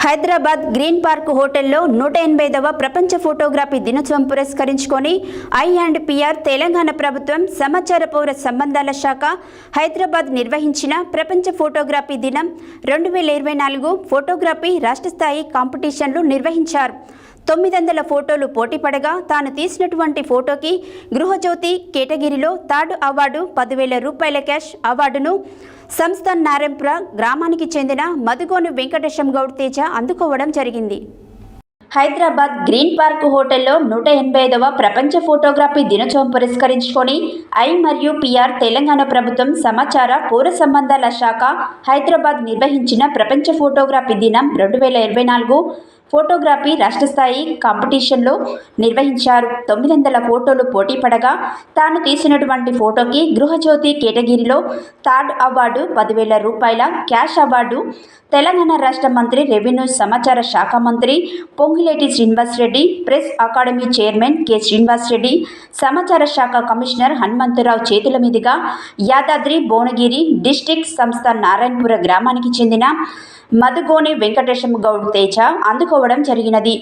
Hyderabad green park హోటల్లో 180వ ప్రపంచ photography దినోత్సవం పురస్కరించుకొని ఐ&పిఆర్ తెలంగాణ ప్రభుత్వం సమాచార పౌర సంబంధాల శాఖ హైదరాబాద్ నిర్వహించిన ప్రపంచ ఫోటోగ్రఫీ దినం 2024 ఫోటోగ్రఫీ రాష్ట్ర స్థాయి కాంపిటీషన్లు నిర్వహించారు. 900 ఫోటోలు పోటీపడగా తాను తీసినటువంటి ఫోటోకి గృహజ్యోతి కేటగిరీలో థర్డ్ అవార్డు 10,000 రూపాయల క్యాష్ అవార్డును సంస్థ నారాయణపుర గ్రామానికి చెందిన మధుగోని వెంకటేశం గౌడ్ తేజ అందుకోవడం జరిగింది. హైదరాబాద్ గ్రీన్ పార్క్ హోటల్లో 185వ ప్రపంచ ఫోటోగ్రఫీ దినోత్సవం పురస్కరించుకొని ఐ&పిఆర్ తెలంగాణ ప్రభుత్వం సమాచార పౌర సంబంధాల శాఖ హైదరాబాద్ నిర్వహించిన ప్రపంచ ఫోటోగ్రఫీ దినం 2024 ఫోటోగ్రఫీ రాష్ట్ర స్థాయి కాంపిటీషన్లో నిర్వహించారు. 900 ఫోటోలు పోటీపడగా తాను తీసినటువంటి ఫోటోకి గృహజ్యోతి కేటగిరీలో థర్డ్ అవార్డు 10,000 రూపాయల క్యాష్ అవార్డు తెలంగాణ రాష్ట్ర మంత్రి రెవెన్యూ సమాచార శాఖ మంత్రి Ponguleti Srinivasa Reddy, press academy chairman K Srinivasa Reddy, సమాచార శాఖ కమిషనర్ హనుమంతరావు చేతుల మీదుగా యాదాద్రి భువనగిరి డిస్ట్రిక్ట్ సంస్థ నారాయణపుర గ్రామానికి చెందిన మధుగోని వెంకటేశం గౌడ్ తేజ అందుకోవడం జరిగినది.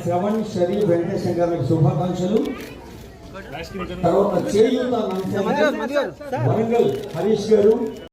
శ్రవణ్ శ్రీ వెంకటేశం గారికి శుభాకాంక్షలు. తర్వాత చేయూత వరంగల్ హరీష్ గారు.